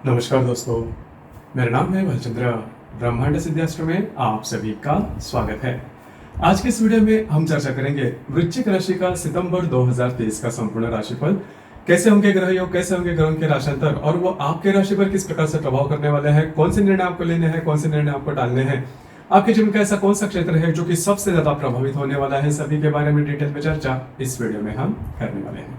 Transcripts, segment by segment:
नमस्कार दोस्तों, मेरा नाम है भालचंद्र। ब्रह्मांड सिद्धाश्रम में आप सभी का स्वागत है। आज के इस वीडियो में हम चर्चा करेंगे वृश्चिक राशि का सितंबर 2023 का संपूर्ण राशिफल। कैसे होंगे ग्रह योग, कैसे होंगे ग्रहों के राशांतर और वो आपके राशि पर किस प्रकार से प्रभाव करने वाले हैं, कौन से निर्णय आपको लेने हैं, कौन से निर्णय आपको टालने हैं, आपके जीवन का ऐसा कौन सा क्षेत्र है जो कि सबसे ज्यादा प्रभावित होने वाला है, सभी के बारे में डिटेल में चर्चा इस वीडियो में हम करने वाले हैं।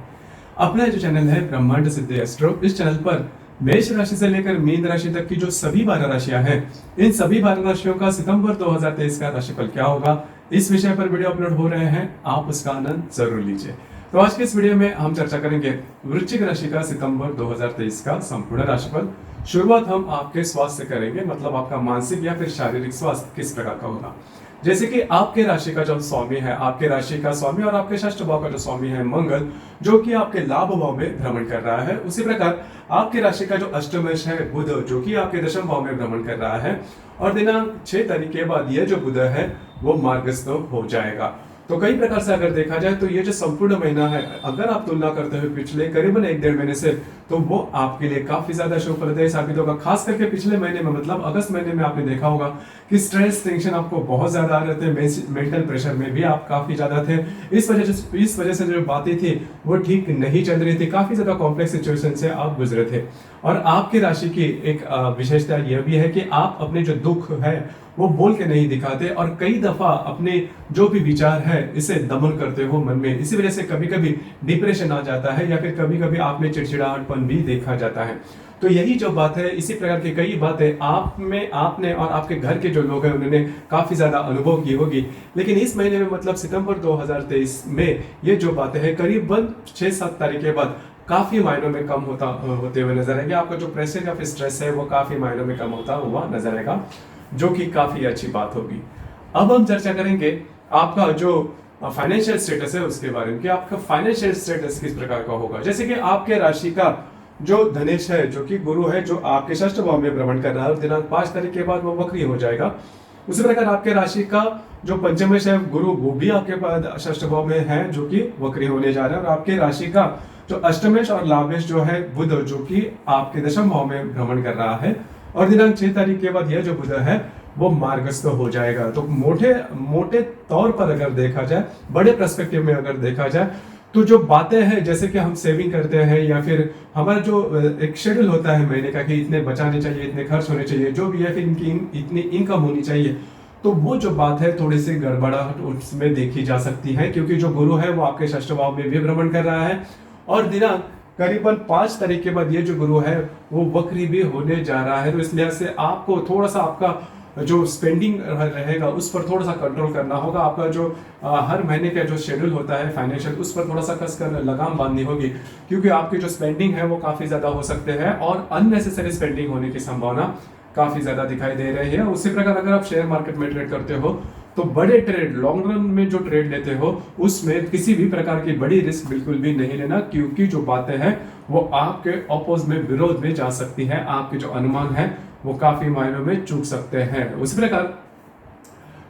अपना जो चैनल है ब्रह्मांड सिद्धि एस्ट्रो, इस चैनल पर मेष राशि से लेकर मीन राशि तक की जो सभी 12 राशियां हैं, इन सभी 12 राशियों का सितंबर 2023 का राशिफल क्या होगा, इस विषय पर वीडियो अपलोड हो रहे हैं, आप उसका आनंद जरूर लीजिए। तो आज के इस वीडियो में हम चर्चा करेंगे वृश्चिक राशि का सितंबर 2023 का संपूर्ण राशिफल। शुरुआत हम आपके स्वास्थ्य से करेंगे, मतलब आपका मानसिक या फिर शारीरिक स्वास्थ्य किस प्रकार का होगा। जैसे कि आपके राशि का जो स्वामी है, आपके राशि का स्वामी और आपके षष्ठ भाव का जो स्वामी है मंगल, जो कि आपके लाभ भाव में भ्रमण कर रहा है, उसी प्रकार आपके राशि का जो अष्टमेश है बुध, जो कि आपके दशम भाव में भ्रमण कर रहा है और दिनांक 6 तारीख के बाद यह जो बुध है वो मार्गस्थ हो जाएगा। तो कई प्रकार से अगर देखा जाए तो ये जो संपूर्ण महीना है, अगर आप तुलना करते हुए पिछले करीबन 1-1.5 महीने से, तो वो आपके लिए काफी ज्यादा शुभप्रदायी साबित होगा। खास करके पिछले महीने में, मतलब अगस्त महीने में आपने देखा होगा कि स्ट्रेस टेंशन आपको बहुत ज्यादा आ रहे थे, मेंटल प्रेशर में भी आप काफी ज्यादा थे। इस वजह से जो बातें थी वो ठीक नहीं चल रही थी, काफी ज्यादा कॉम्प्लेक्स सिचुएशन से आप गुजरे थे। और आपकी राशि की एक विशेषता यह भी है कि आप अपने जो दुख है वो बोल के नहीं दिखाते और कई दफा अपने जो भी विचार है इसे दमन करते हो मन में। इसी वजह से कभी कभी डिप्रेशन आ जाता है या फिर कभी कभी आप में चिड़चिड़ाहटपन भी देखा जाता है। तो यही जो बात है, इसी प्रकार की कई बातें आप में, आपने और आपके घर के जो लोग हैं उन्होंने काफी ज्यादा अनुभव की होगी। लेकिन इस महीने में, मतलब सितंबर 2023 में, ये जो बातें हैं करीबन 6-7 तारीख के बाद काफी मायनों में कम होते हुए नजर आएंगे। आपका जो प्रेशर या फिर स्ट्रेस है वो काफी मायनों में कम होता हुआ नजर आएगा, जो कि काफी अच्छी बात होगी। अब हम चर्चा करेंगे आपका जो फाइनेंशियल स्टेटस है उसके बारे में, कि आपका फाइनेंशियल स्टेटस किस प्रकार का होगा। जैसे कि आपके राशि का जो धनेश है, जो कि गुरु है, जो आपके षष्ठ भाव में भ्रमण कर रहा है और दिनांक 5 तारीख के बाद वो वक्री हो जाएगा। उसी प्रकार आपके राशि का जो पंचमेश है गुरु, वो भी आपके षष्ठ भाव में है, जो कि वक्री होने जा रहा है। और आपके राशि का जो अष्टमेश और लाभेश जो है बुध, जो कि आपके दशम भाव में भ्रमण कर रहा है और दिनांक 6 तारीख के बाद यह जो बुध है वो मार्गस्थ हो जाएगा। तो मोटे तौर पर अगर देखा जाए, बड़े पर्सपेक्टिव में अगर देखा जाए, तो जो बातें हैं, जैसे कि हम सेविंग करते हैं या फिर हमारा जो एक शेड्यूल होता है महीने का कि इतने बचाने चाहिए, इतने खर्च होने चाहिए, जो भी है, फिर इनकी इतनी इनकम होनी चाहिए, तो वो जो बात है थोड़ी सी गड़बड़ाहट उसमें देखी जा सकती है, क्योंकि जो गुरु है वो आपके षष्ठ भाव में भी भ्रमण कर रहा है और दिनांक करीबन 5 तारीख के बाद ये जो गुरु है वो वक्री भी होने जा रहा है। तो इस लिहाज से आपको थोड़ा सा आपका जो स्पेंडिंग रहेगा उस पर थोड़ा सा कंट्रोल करना होगा। आपका जो हर महीने का जो शेड्यूल होता है फाइनेंशियल, उस पर थोड़ा सा कसकर लगाम बांधनी होगी, क्योंकि आपकी जो स्पेंडिंग है वो काफी ज्यादा हो सकते हैं और अननेसेसरी स्पेंडिंग होने की संभावना काफी ज्यादा दिखाई दे रही है। उसी प्रकार अगर आप शेयर मार्केट में ट्रेड करते हो तो बड़े ट्रेड, लॉन्ग रन में जो ट्रेड लेते हो उसमें किसी भी प्रकार की बड़ी रिस्क बिल्कुल भी नहीं लेना, क्योंकि जो बातें हैं वो आपके अपोज में, विरोध में जा सकती है। आपके जो अनुमान है वो काफी मायनों में चूक सकते हैं। उसी प्रकार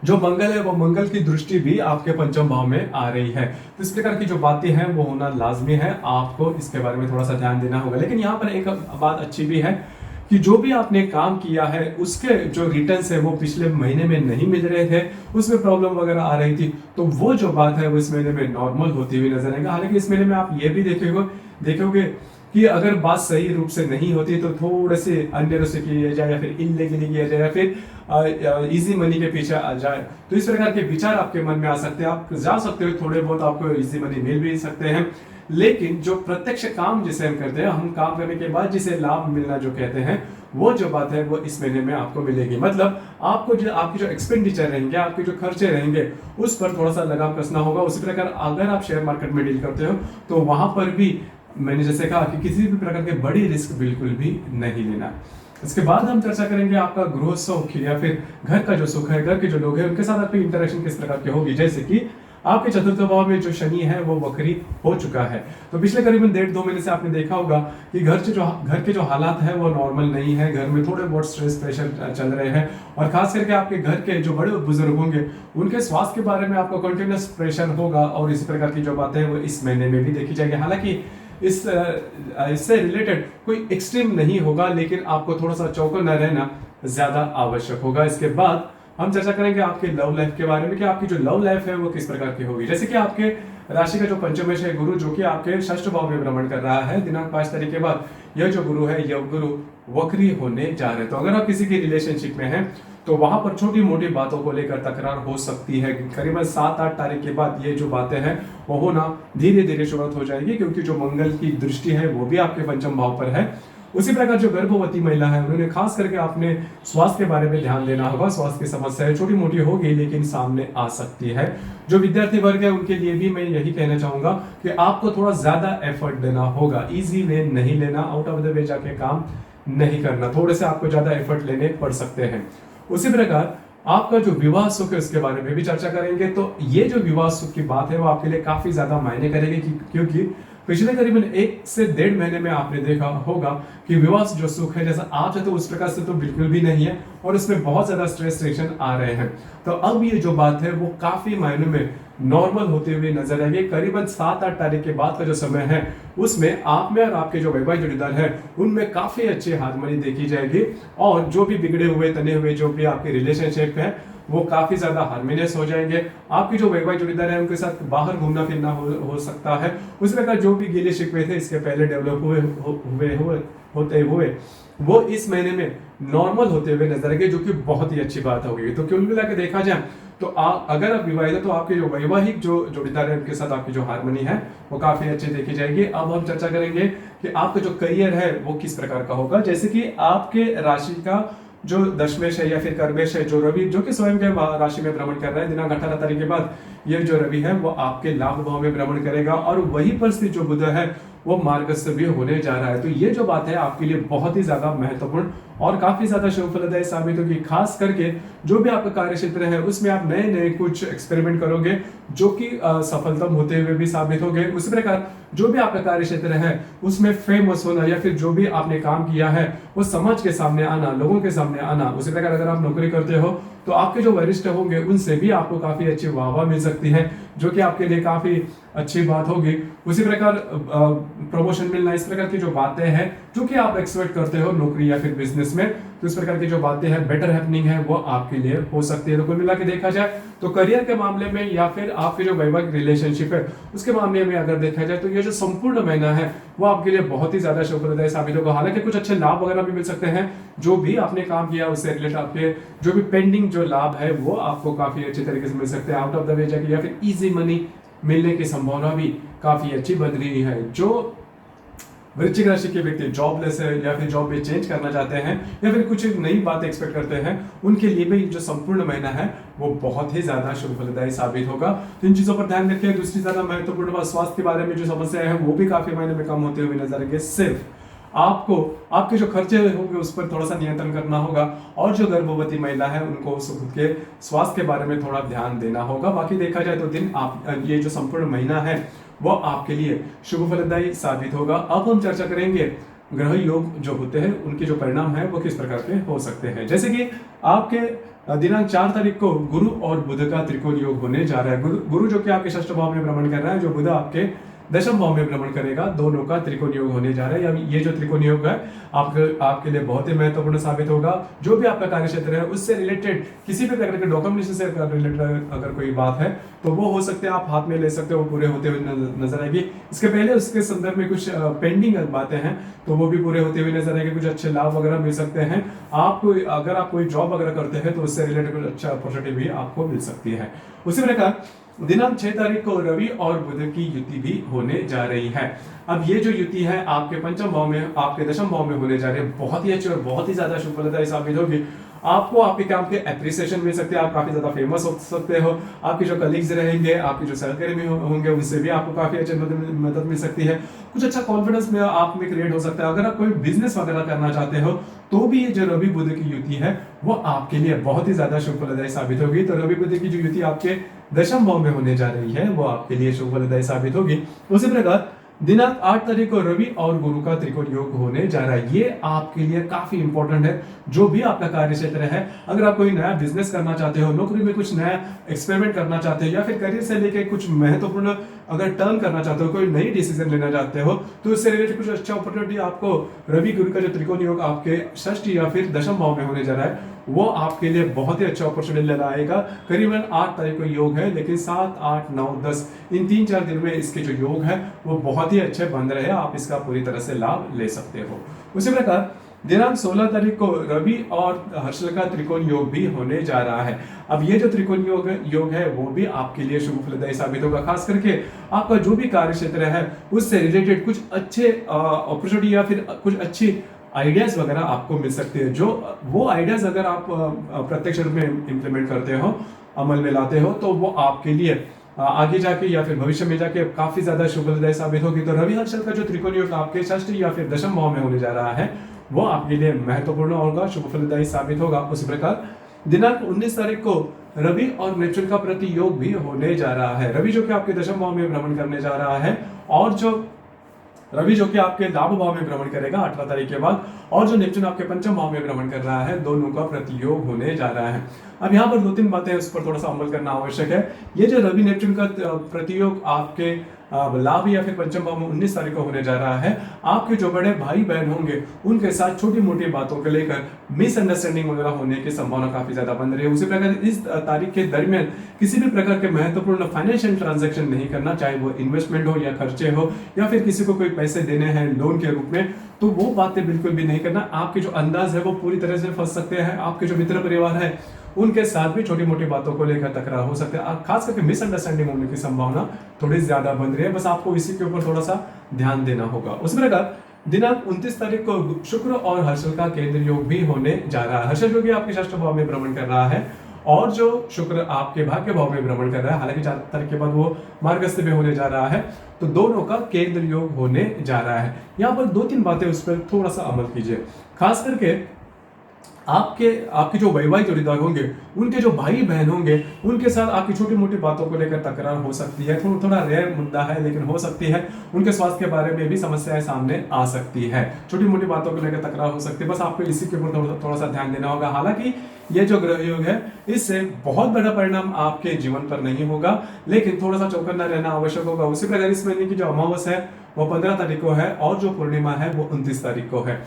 जो मंगल है वो मंगल की दृष्टि भी आपके पंचम भाव में आ रही है। तो इस प्रकार की जो बातें हैं वो होना लाजमी है, आपको इसके बारे में थोड़ा सा ध्यान देना होगा। लेकिन यहाँ पर एक बात अच्छी भी है कि जो भी आपने काम किया है उसके जो रिटर्न्स है वो पिछले महीने में नहीं मिल रहे थे, उसमें प्रॉब्लम वगैरह आ रही थी, तो वो जो बात है वो इस महीने में नॉर्मल होती हुई नजर आएगा। हालांकि इस महीने में आप ये भी देखोगे कि अगर बात सही रूप से नहीं होती तो थोड़े से अन्य से किया जाए या फिर इनलीगली किया जाए या फिर इजी मनी के पीछे आ जाए, तो इस प्रकार के विचार आपके मन में आ सकते हैं। आप जा सकते हो, थोड़े बहुत आपको इजी मनी मिल भी सकते हैं, लेकिन जो प्रत्यक्ष काम जिसे हम करते हैं, हम काम करने के बाद जिसे लाभ मिलना जो कहते हैं, वो जो बात है वो इस महीने में आपको मिलेगी। मतलब आपको जो आपकी जो एक्सपेंडिचर रहेंगे, आपके जो खर्चे रहेंगे, उस पर थोड़ा सा लगाम कसना होगा। उसी प्रकार अगर आप शेयर मार्केट में डील करते हो तो वहां पर भी मैंने जैसे कहा कि किसी भी प्रकार के बड़ी रिस्क बिल्कुल भी नहीं लेना। इसके बाद हम चर्चा करेंगे आपका गृह सुख या फिर घर का जो सुख है, घर के जो लोग हैं उनके साथ आपकी इंटरेक्शन किस प्रकार की होगी। जैसे कि आपके चतुर्थ भाव में जो शनि है वो वक्री हो चुका है, तो पिछले करीबन 1.5-2 महीने से आपने देखा होगा कि घर के जो हालात है वो नॉर्मल नहीं है। घर में थोड़े बहुत स्ट्रेस प्रेशर चल रहे हैं और खास करके आपके घर के जो बड़े बुजुर्ग होंगे उनके स्वास्थ्य के बारे में आपको कंटिन्यूस प्रेशर होगा और इसी प्रकार की जो बातें है वो इस महीने में भी देखी जाएगी। हालांकि इससे रिलेटेड कोई एक्सट्रीम नहीं होगा, लेकिन आपको थोड़ा सा चौकन्ना रहना ज्यादा आवश्यक होगा। इसके बाद हम चर्चा करेंगे आपके लव लाइफ के बारे में कि आपकी जो लव लाइफ है वो किस प्रकार की होगी। जैसे कि आपके राशि का जो पंचमेश है गुरु, जो कि आपके षष्ठ भाव में भ्रमण कर रहा है दिनांक 5 तारीख के बाद, यह जो गुरु है यह गुरु वक्री होने जा रहे हैं। तो अगर आप किसी की रिलेशनशिप में हैं तो वहां पर छोटी मोटी बातों को लेकर तकरार हो सकती है। करीबन 7-8 तारीख के बाद ये जो बातें हैं वो होना धीरे धीरे शुरुआत हो जाएगी, क्योंकि जो मंगल की दृष्टि है वो भी आपके पंचम भाव पर है। उसी प्रकार जो गर्भवती महिला है उन्होंने खास करके अपने स्वास्थ्य के बारे में ध्यान देना होगा। स्वास्थ्य की समस्याएं छोटी मोटी होगी लेकिन सामने आ सकती है। जो विद्यार्थी वर्ग है उनके लिए भी मैं यही कहना चाहूंगा कि आपको थोड़ा ज्यादा एफर्ट देना होगा, इजी वे नहीं लेना, आउट ऑफ द वे जाके काम नहीं करना, थोड़े से आपको ज्यादा एफर्ट लेने पड़ सकते हैं। उसी प्रकार आपका जो विवाह सुख है उसके बारे में भी चर्चा करेंगे। तो ये जो विवाह सुख की बात है वो आपके लिए काफी ज्यादा मायने करेगी, क्योंकि पिछले करीबन 1 से 1.5 महीने में आपने देखा होगा कि विवाह जो सुख है जैसा आप चाहते हो उस प्रकार से तो बिल्कुल भी नहीं है, और उसमें बहुत ज्यादा स्ट्रेस रिएक्शन आ रहे हैं। तो अब ये जो बात है वो काफी मायने में नॉर्मल होते हुए नजर आएगी। करीबन 7-8 तारीख के बाद का जो समय है उसमें आप में और आपके जो वैवाहिक जोड़ीदार है उनमें काफी अच्छी हार्मनी देखी जाएगी, और जो भी बिगड़े हुए तने हुए जो भी आपके रिलेशनशिप है वो काफी ज्यादा हार्मोनियस हो जाएंगे। आपके जो वैवाहिक जोड़ीदार है उनके साथ बाहर घूमना फिरना हो सकता है। उस प्रकार जो भी गिले शिकवे थे इसके पहले डेवलप होते हुए वो इस महीने में नॉर्मल होते हुए नजर आएंगे, जो कि बहुत ही अच्छी बात होगी। तो कुल मिला के देखा जाए तो अगर आप विवाहित है तो आपके जो वैवाहिक जो जोड़ीदार है उनके साथ आपकी जो हार्मनी है वो काफी अच्छी देखी जाएगी। अब हम चर्चा करेंगे कि आपका जो करियर है वो किस प्रकार का होगा। जैसे कि आपके राशि का जो दशमेश है या फिर कर्मेश है, जो रवि जो कि स्वयं के राशि में भ्रमण कर रहा है दिनांक 18 तारीख के बाद, ये जो रवि है वो आपके लाभ भाव में भ्रमण करेगा, और वही पर स्थित जो बुध है वो मार्गस्थ भी होने जा रहा है। तो ये जो बात है आपके लिए बहुत ही ज्यादा महत्वपूर्ण और काफी ज्यादा शुभ फलदायी साबित होगी। खास करके जो भी आपका कार्य क्षेत्र है उसमें आप नए नए कुछ एक्सपेरिमेंट करोगे जो कि सफलतम होते हुए भी साबित होंगे। उसी प्रकार जो भी आपका कार्य क्षेत्र है उसमें फेमस होना या फिर जो भी आपने काम किया है वो समाज के सामने आना, लोगों के सामने आना। उसी प्रकार अगर आप नौकरी करते हो तो आपके जो वरिष्ठ होंगे उनसे भी आपको काफी अच्छी वाहवाही मिल सकती है, जो कि आपके लिए काफी अच्छी बात होगी। उसी प्रकार प्रमोशन मिलना, इस प्रकार की जो बातें हैं जो कि आप एक्सपेक्ट करते हो नौकरी या फिर बिजनेस में, तो इस प्रकार की जो बातें हैं बेटर हैपनिंग है वो आपके लिए हो सकती है। तो कुल मिला के देखा जाए तो करियर के मामले में या फिर आपके जो वैवाहिक रिलेशनशिप है उसके मामले में अगर देखा जाए तो ये जो संपूर्ण महीना है वो आपके लिए बहुत ही ज्यादा शुभप्रदायी साबित होगा। हालांकि कुछ अच्छे लाभ वगैरह भी मिल सकते हैं, जो भी आपने काम किया उससे रिलेटेड आपके जो भी पेंडिंग जो लाभ है वो आपको काफी अच्छे तरीके से मिल सकते हैं। आउट ऑफ द वे जाके या फिर इजी मनी मिलने की संभावना भी काफी अच्छी बन रही है। जो वृश्चिक राशि के व्यक्ति जॉबलेस है या फिर जॉब में चेंज करना चाहते हैं या फिर कुछ नई बात एक्सपेक्ट करते हैं, उनके लिए भी जो संपूर्ण महीना है वो बहुत ही ज्यादा शुभ फलदायी साबित होगा। तो इन चीजों पर ध्यान रखिए। दूसरी ज्यादा महत्वपूर्ण बात, स्वास्थ्य के बारे में जो समस्याएं हैं वो भी काफी महीने में कम होते हुए नजर आएंगे। सिर्फ आपको आपके जो खर्चे होंगे उस पर थोड़ा सा नियंत्रण करना होगा, और जो गर्भवती महिला है उनको खुद के स्वास्थ्य के बारे में थोड़ा ध्यान देना होगा। बाकी देखा जाए तो दिन आप ये जो संपूर्ण महीना है वो आपके लिए शुभ फलदायी साबित होगा। अब हम चर्चा करेंगे ग्रह योग जो होते हैं उनके जो परिणाम है वो किस प्रकार के हो सकते हैं। जैसे कि आपके दिनांक 4 तारीख को गुरु और बुध का त्रिकोण योग होने जा रहा है। गुरु जो कि आपके षष्ठ भाव में भ्रमण कर रहा है, जो बुध आपके दशम भाव में भ्रमण करेगा, दोनों का त्रिकोण योग होने जा रहा है। ये जो त्रिकोण योग है आपके लिए बहुत ही महत्वपूर्ण साबित होगा। जो भी आपका कार्य क्षेत्र है उससे रिलेटेड किसी भी प्रकार के डॉक्यूमेंटेशन से रिलेटेड अगर कोई बात है तो वो हो सकते हैं आप हाथ में ले सकते हो, वो पूरे होते हुए नजर आएगी। इसके पहले उसके संदर्भ में कुछ पेंडिंग बातें हैं तो वो भी पूरे होते हुए नजर आएंगे। कुछ अच्छे लाभ वगैरह मिल सकते हैं आपको। अगर आप कोई जॉब वगैरह करते हैं तो उससे रिलेटेड कुछ अच्छा अपॉर्चुनिटी भी आपको मिल सकती है। उसी प्रकार दिनांक 6 तारीख को रवि और बुध की युति भी होने जा रही है। अब ये जो युति है आपके पंचम भाव में, आपके दशम भाव में होने जा रही है, बहुत ही अच्छी और बहुत ही ज्यादा शुभ फलदायी साबित होगी। आपको आपके काम के एप्रिसिएशन मिल सकते हैं, आप काफी ज्यादा फेमस हो सकते हो। आपके जो कलीग्स रहेंगे, आपके जो सहकर्मी होंगे उनसे भी आपको काफी अच्छी मदद मिल सकती है। कुछ अच्छा कॉन्फिडेंस में आप में क्रिएट हो सकता है। अगर आप कोई बिजनेस वगैरह करना चाहते हो तो भी ये जो रवि बुध की युति है वो आपके लिए बहुत ही ज्यादा शुभ फलदायी साबित होगी। तो रवि बुध की जो युति आपके दशम भाव में होने जा रही है वो आपके लिए शुभ फलदायी साबित होगी। उसी प्रकार दिनांक 8 तारीख को रवि और गुरु का त्रिकोण योग होने जा रहा है। ये आपके लिए काफी इंपॉर्टेंट है। जो भी आपका कार्य क्षेत्र है, अगर आप कोई नया बिजनेस करना चाहते हो, नौकरी में कुछ नया एक्सपेरिमेंट करना चाहते हो, या फिर करियर से लेके कुछ महत्वपूर्ण अगर टर्न करना चाहते हो, कोई नई डिसीजन लेना चाहते हो, तो इससे रिलेटेड कुछ अच्छा अपॉर्चुनिटी आपको रवि गुरु का जो त्रिकोण योग आपके षष्ठ या फिर दशम भाव में होने जा रहा है, वो आपके लिए बहुत ही अच्छा अपॉर्चुनिटी लेकर आएगा। करीबन 8 तारीख को योग है, लेकिन 7, 8, 9, 10 इन 3-4 दिन में इसके जो योग है वो बहुत ही अच्छे बन रहे हैं। आप इसका पूरी तरह से लाभ ले सकते हो। उसी प्रकार दिनांक 16 तारीख को रवि और हर्षल का त्रिकोण योग भी होने जा रहा है। अब ये जो त्रिकोण योग है वो भी आपके लिए शुभ फलदायी साबित होगा। खास करके आपका जो भी कार्य क्षेत्र है उससे रिलेटेड कुछ अच्छे अपॉर्चुनिटी या फिर कुछ अच्छी आइडियाज वगैरह आपको मिल सकते हैं। जो वो आइडियाज अगर आप प्रत्यक्ष रूप में इंप्लीमेंट करते हो, अमल में लाते हो, तो वो आपके लिए आगे जाके या फिर भविष्य में जाके काफी ज्यादा शुभदायी साबित होगी। तो रवि हर्षल का जो त्रिकोण योग आपके षष्ठ या फिर दशम भाव में होने जा रहा है वो आपके लिए महत्वपूर्ण होगा, शुभ फलदायी साबित होगा। उसी प्रकार दिनांक 19 तारीख को रवि और नेपच्यून का प्रति योग भी होने जा रहा है। रवि जो कि आपके दशम भाव में भ्रमण करने जा रहा है, और जो रवि जो कि आपके लाभ भाव में भ्रमण करेगा 18 तारीख के बाद, और जो नेपच्यून आपके पंचम भाव में भ्रमण कर रहा है, दोनों का प्रतियोग होने जा रहा है। अब यहाँ पर 2-3 बातें उस पर थोड़ा सा अमल करना आवश्यक है। ये जो रवि नेपच्यून का प्रतियोग आपके लाभ या फिर पंचम भाव में 19 तारीख को होने जा रहा है, आपके जो बड़े भाई बहन होंगे उनके साथ छोटी मोटी बातों को लेकर मिसअंडरस्टैंडिंग वगैरह होने की संभावना काफी ज्यादा बन रही है। उसी प्रकार इस तारीख के दरमियान किसी भी प्रकार के महत्वपूर्ण फाइनेंशियल ट्रांजैक्शन नहीं करना, चाहे वो इन्वेस्टमेंट हो या खर्चे हो या फिर किसी को कोई पैसे देने हैं लोन के रूप में, तो वो बातें बिल्कुल भी नहीं करना। आपके जो अंदाज है वो पूरी तरह से फंस सकते हैं। आपके जो मित्र परिवार है उनके साथ भी छोटी मोटी बातों को लेकर तकरार हो सकते हैं। खास करके मिसअंडरस्टैंडिंग होने की संभावना थोड़ी ज्यादा बन रही है। बस आपको इसी के ऊपर थोड़ा सा ध्यान देना होगा। उसी प्रकार दिनांक 29 तारीख को शुक्र और हर्षल का केंद्र योग भी होने जा रहा है। हर्षल जो कि आपके षष्ठ भाव में भ्रमण कर रहा है, और जो शुक्र आपके भाग्य भाव में भ्रमण कर रहा है, हालांकि 4 तारीख के बाद वो मार्गस्थ में होने जा रहा है, तो दोनों का केंद्र योग होने जा रहा है। यहाँ पर 2-3 बातें उस पर थोड़ा सा अमल कीजिए। खास करके आपके जो वैवाहिक जोड़ीदार होंगे, उनके जो भाई बहन होंगे, उनके साथ आपकी छोटी मोटी बातों को लेकर तकरार हो सकती है। थोड़ा रेयर मुद्दा है, लेकिन हो सकती है। उनके स्वास्थ्य के बारे में भी समस्याएं सामने आ सकती है। छोटी मोटी बातों को लेकर तकरार हो सकती है। बस आपको इसी के ऊपर थोड़ा सा ध्यान देना होगा। हालांकि ये जो ग्रह योग है, इससे बहुत बड़ा परिणाम आपके जीवन पर नहीं होगा, लेकिन थोड़ा सा चौकन्ना रहना आवश्यक होगा। उसी प्रकार इस महीने की जो अमावस है वो 15 तारीख को है, और जो पूर्णिमा है वो 29 तारीख को है।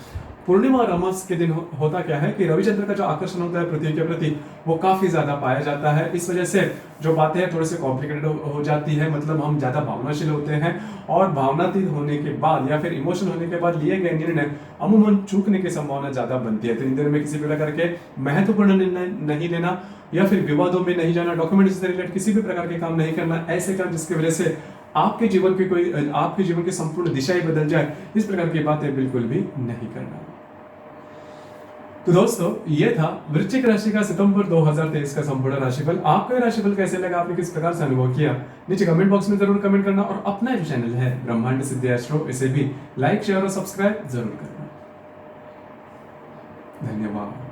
पूर्णिमा और अमावस के दिन होता क्या है कि रविचंद्र का जो आकर्षण होता है पृथ्वी के प्रति, वो काफी ज्यादा पाया जाता है। इस वजह से जो बातें हैं थोड़ी सी कॉम्प्लिकेटेड हो जाती है। मतलब हम ज्यादा भावनाशील होते हैं, और भावनातीत होने के बाद या फिर इमोशन होने के बाद लिए गए निर्णय अमूमन चूकने की संभावना ज्यादा बनती है। तो इन दिनों में किसी भी प्रकार के महत्वपूर्ण निर्णय नहीं लेना, या फिर विवादों में नहीं जाना, डॉक्यूमेंट्स से रिलेटेड किसी भी प्रकार के काम नहीं करना। ऐसे काम जिसकी वजह से आपके जीवन की संपूर्ण दिशा ही बदल जाए, इस प्रकार की बातें बिल्कुल भी नहीं करना। तो दोस्तों, ये था वृश्चिक राशि का सितंबर 2023 का संपूर्ण राशिफल। आपका राशिफल कैसे लगा, आपने किस प्रकार से अनुभव किया, नीचे कमेंट बॉक्स में जरूर कमेंट करना। और अपना जो चैनल है ब्रह्मांड सिद्धि एस्ट्रो, इसे भी लाइक, शेयर और सब्सक्राइब जरूर करना। धन्यवाद।